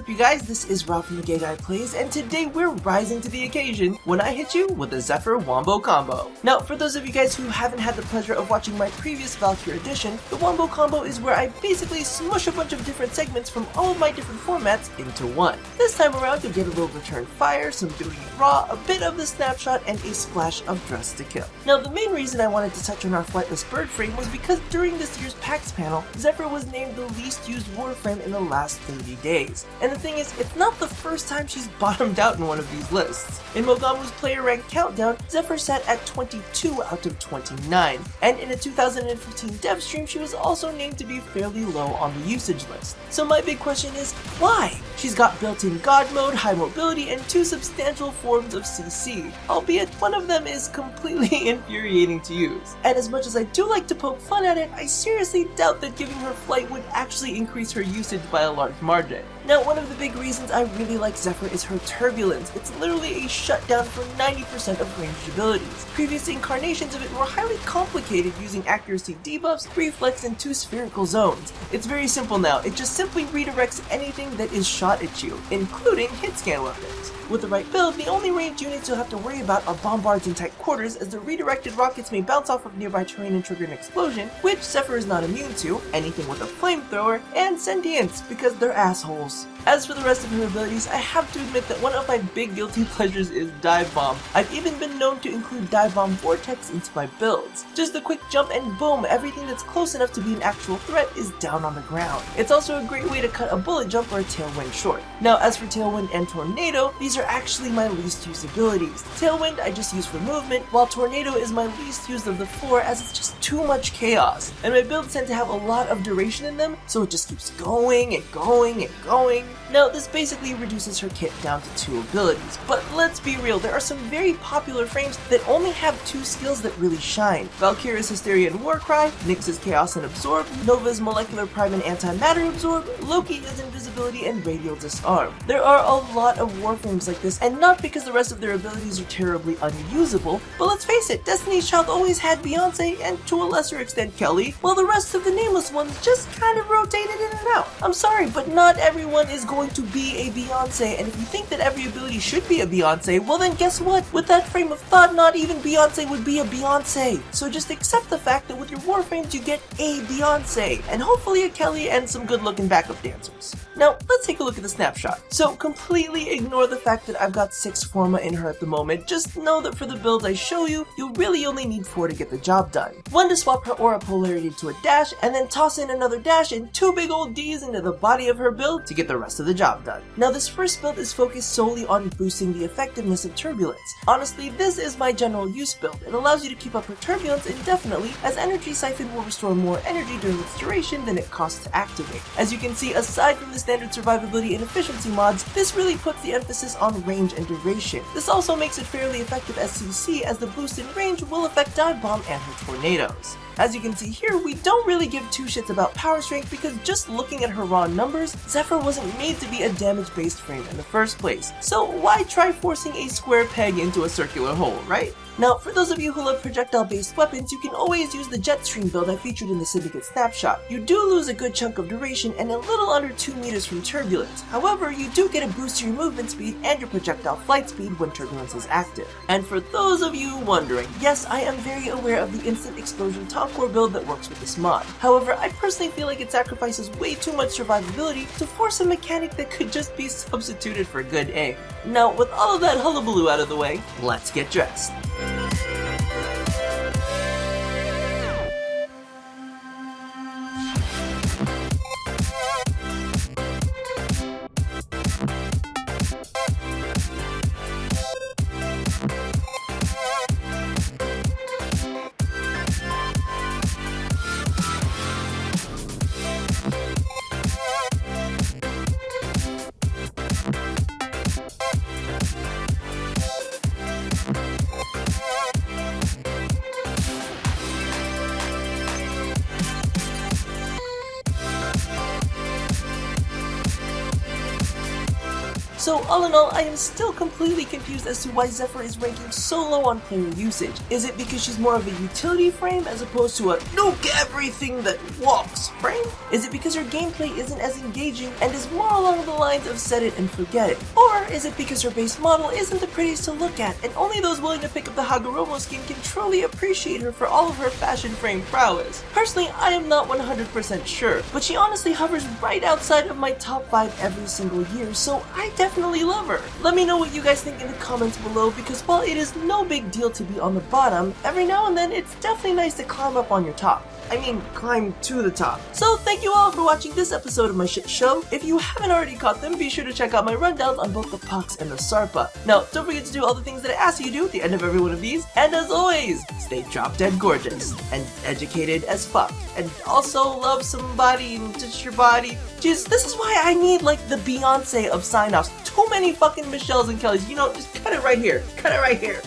up, you guys? This is Rob from the Gay Guy Plays, and today we're rising to the occasion when I hit you with the Zephyr Wombo Combo. Now, for those of you guys who haven't had the pleasure of watching my previous Valkyrie edition, the Wombo Combo is where I basically smush a bunch of different segments from all of my different formats into one. This time around, you'll get a little return fire, some doing it raw, a bit of the Snapshot, and a splash of Dress to Kill. Now, the main reason I wanted to touch on our flightless bird frame was because during this year's PAX panel, Zephyr was named the least used Warframe in the last 30 days. And the thing is, it's not the first time she's bottomed out in one of these lists. In Mogamu's player rank countdown, Zephyr sat at 22 out of 29, and in a 2015 dev stream, she was also named to be fairly low on the usage list. So my big question is, why? She's got built-in God mode, high mobility, and two substantial forms of CC, albeit one of them is completely infuriating to use. And as much as I do like to poke fun at it, I seriously doubt that giving her flight would actually increase her usage by a large margin. Now, one of the big reasons I really like Zephyr is her turbulence. It's literally a shutdown for 90% of ranged abilities. Previous incarnations of it were highly complicated using accuracy debuffs, reflex, and two spherical zones. It's very simple now, it just simply redirects anything that is shot at you, including hit scan weapons. With the right build, the only ranged units you'll have to worry about are bombards in tight quarters, as the redirected rockets may bounce off of nearby terrain and trigger an explosion, which Zephyr is not immune to, anything with a flamethrower, and sentience, because they're assholes. As for the rest of her abilities, I have to admit that one of my big guilty pleasures is Dive Bomb. I've even been known to include Dive Bomb Vortex into my builds. Just a quick jump and boom, everything that's close enough to be an actual threat is down on the ground. It's also a great way to cut a bullet jump or a Tailwind short. Now, as for Tailwind and Tornado, these are actually my least used abilities. Tailwind I just use for movement, while Tornado is my least used of the four as it's just too much chaos. And my builds tend to have a lot of duration in them, so it just keeps going and going and going. Now, this basically reduces her kit down to two abilities, but let's be real, there are some very popular frames that only have two skills that really shine. Valkyria's Hysteria and Warcry, Nyx's Chaos and Absorb, Nova's Molecular Prime and Antimatter Absorb, Loki is Invisibility and Radial Disarm. There are a lot of Warframes like this, and not because the rest of their abilities are terribly unusable, but let's face it, Destiny's Child always had Beyonce, and to a lesser extent Kelly, while the rest of the nameless ones just kind of rotated in and out. I'm sorry, but not everyone is going to be a Beyonce, and if you think that every ability should be a Beyonce, well then guess what? With that frame of thought, not even Beyonce would be a Beyonce. So just accept the fact that with your Warframes you get a Beyonce, and hopefully a Kelly and some good looking backup dancers. Now, let's take a look at the Snapshot. So completely ignore the fact that I've got 6 Forma in her at the moment, just know that for the builds I show you, you really only need 4 to get the job done. 1 to swap her aura polarity to a dash, and then toss in another dash and 2 big old Ds into the body of her build to get the rest of the job done. Now, this first build is focused solely on boosting the effectiveness of turbulence. Honestly, this is my general use build. It allows you to keep up her turbulence indefinitely, as Energy Siphon will restore more energy during its duration than it costs to activate. As you can see, aside from the standard survivability and efficiency mods, this really puts the emphasis on range and duration. This also makes it fairly effective as CC, as the boost in range will affect Dive Bomb and her tornadoes. As you can see here, we don't really give two shits about power strength because just looking at her raw numbers, Zephyr wasn't made to be a damage-based frame in the first place. So why try forcing a square peg into a circular hole, right? Now, for those of you who love projectile-based weapons, you can always use the Jetstream build I featured in the Syndicate Snapshot. You do lose a good chunk of duration and a little under 2 meters from turbulence. However, you do get a boost to your movement speed and your projectile flight speed when turbulence is active. And for those of you wondering, yes, I am very aware of the instant explosion top core build that works with this mod. However, I personally feel like it sacrifices way too much survivability to force a mechanic that could just be substituted for good aim. Now, with all of that hullabaloo out of the way, let's get dressed. So all in all, I am still completely confused as to why Zephyr is ranking so low on player usage. Is it because she's more of a utility frame as opposed to a nuke everything that walks frame? Is it because her gameplay isn't as engaging and is more along the lines of set it and forget it? Or is it because her base model isn't the prettiest to look at and only those willing to pick up the Hagoromo skin can truly appreciate her for all of her fashion frame prowess? Personally, I am not 100% sure, but she honestly hovers right outside of my top 5 every single year, so I definitely love her. Let me know what you guys think in the comments below, because while it is no big deal to be on the bottom, every now and then it's definitely nice to climb up on your top. I mean, climb to the top. So thank you all for watching this episode of my shit show. If you haven't already caught them, be sure to check out my rundowns on both the Pox and the Sarpa. Now, don't forget to do all the things that I ask you to do at the end of every one of these. And as always, stay drop dead gorgeous and educated as fuck. And also love somebody and touch your body. Jeez, this is why I need like the Beyonce of sign-offs. Too many fucking Michelles and Kellys. You know, just cut it right here. Cut it right here.